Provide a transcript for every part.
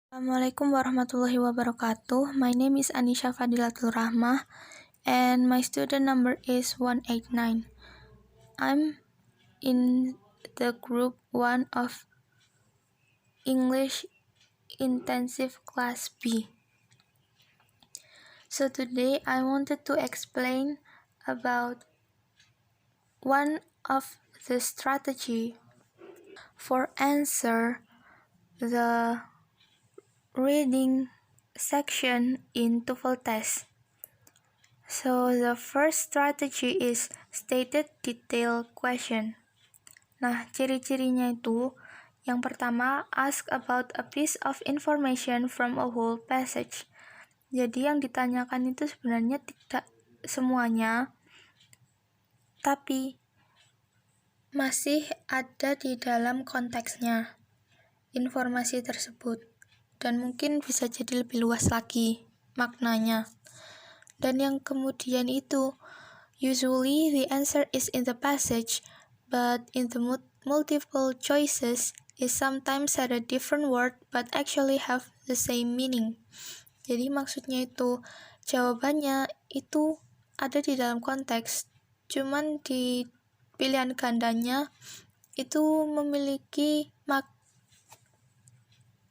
Assalamualaikum warahmatullahi wabarakatuh. My name is Anisha Fadilatul Rahmah and my student number is 189. I'm in the group 1 of English Intensive Class B. So today I wanted to explain about one of the strategy for answer the reading section in TOEFL test. So the first strategy is stated detail question. Nah, ciri-cirinya itu yang pertama, ask about a piece of information from a whole passage. Jadi yang ditanyakan itu sebenarnya tidak semuanya, tapi masih ada di dalam konteksnya informasi tersebut. Dan mungkin bisa jadi lebih luas lagi maknanya. Dan yang kemudian itu, usually the answer is in the passage, but in the multiple choices is sometimes had a different word but actually have the same meaning. Jadi maksudnya itu, jawabannya itu ada di dalam konteks, cuman di pilihan gandanya itu memiliki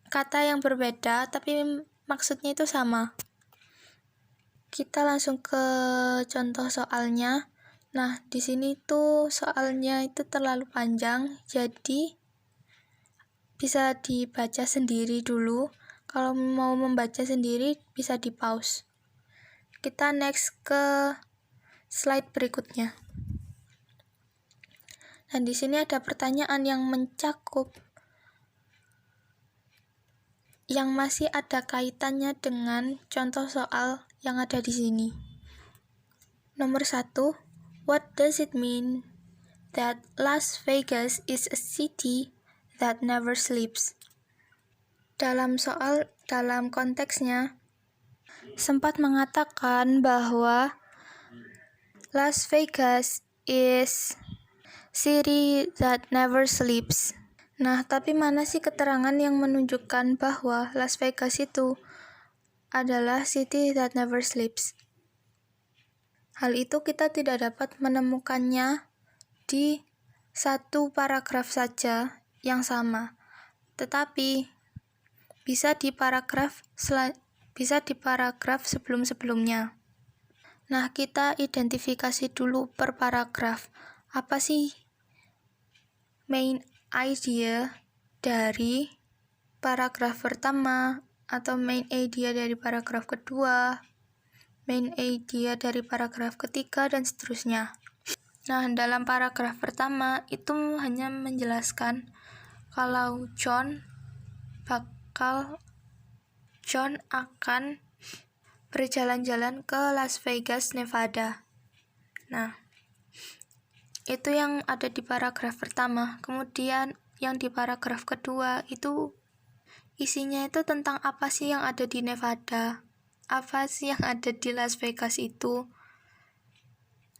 kata yang berbeda, tapi maksudnya itu sama. Kita langsung ke contoh soalnya. Nah, di sini tuh soalnya itu terlalu panjang, jadi bisa dibaca sendiri dulu. Kalau mau membaca sendiri, bisa di pause. Kita next ke slide berikutnya. Nah, di sini ada pertanyaan yang mencakup yang masih ada kaitannya dengan contoh soal yang ada di sini. Nomor 1, what does it mean that Las Vegas is a city that never sleeps? Dalam konteksnya, sempat mengatakan bahwa Las Vegas is city that never sleeps. Nah, tapi mana sih keterangan yang menunjukkan bahwa Las Vegas itu adalah city that never sleeps? Hal itu kita tidak dapat menemukannya di satu paragraf saja yang sama, tetapi bisa di paragraf sebelum-sebelumnya. Nah, kita identifikasi dulu per paragraf. Apa sih main idea dari paragraf pertama, atau main idea dari paragraf kedua, main idea dari paragraf ketiga, dan seterusnya. Nah, dalam paragraf pertama itu hanya menjelaskan kalau John akan berjalan-jalan ke Las Vegas, Nevada. Nah, itu yang ada di paragraf pertama. Kemudian yang di paragraf kedua itu isinya itu tentang apa sih yang ada di Nevada, apa sih yang ada di Las Vegas itu.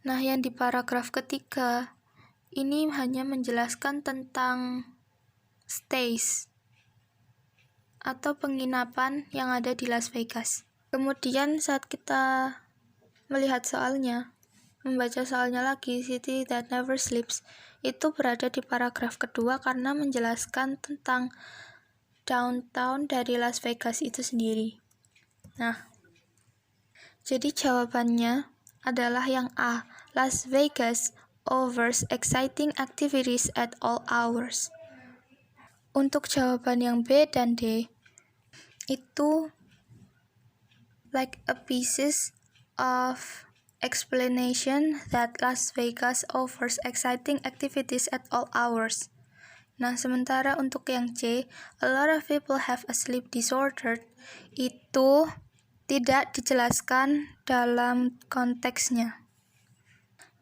Nah, yang di paragraf ketiga ini hanya menjelaskan tentang stays atau penginapan yang ada di Las Vegas. Kemudian saat kita melihat soalnya, membaca soalnya lagi, City That Never Sleeps, itu berada di paragraf kedua karena menjelaskan tentang downtown dari Las Vegas itu sendiri. Nah, jadi jawabannya adalah yang A, Las Vegas offers exciting activities at all hours. Untuk jawaban yang B dan D, itu like a pieces of explanation that Las Vegas offers exciting activities at all hours. Nah, sementara untuk yang C, a lot of people have a sleep disorder, itu tidak dijelaskan dalam konteksnya.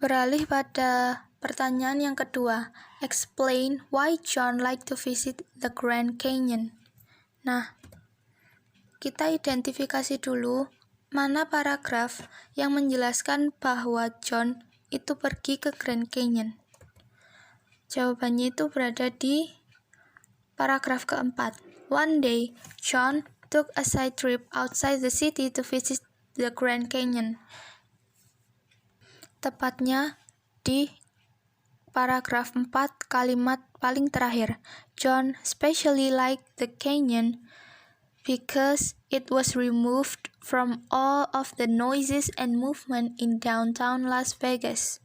Beralih pada pertanyaan yang kedua, explain why John like to visit the Grand Canyon. Nah, kita identifikasi dulu mana paragraf yang menjelaskan bahwa John itu pergi ke Grand Canyon. Jawabannya itu berada di paragraf keempat. One day, John took a side trip outside the city to visit the Grand Canyon. Tepatnya di paragraf 4 kalimat paling terakhir. John especially liked the canyon because it was removed from all of the noises and movement in downtown Las Vegas.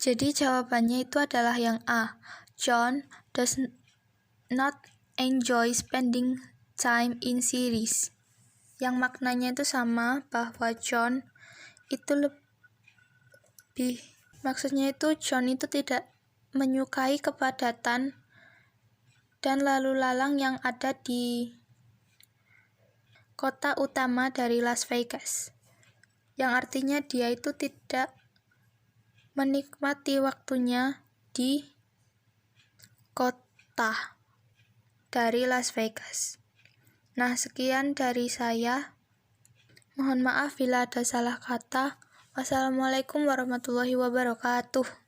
Jadi jawabannya itu adalah yang A. John does not enjoy spending time in cities. Yang maknanya itu sama, bahwa John itu maksudnya itu John itu tidak menyukai kepadatan dan lalu lalang yang ada di kota utama dari Las Vegas, yang artinya dia itu tidak menikmati waktunya di kota dari Las Vegas. Nah, sekian dari saya. Mohon maaf bila ada salah kata. Wassalamualaikum warahmatullahi wabarakatuh.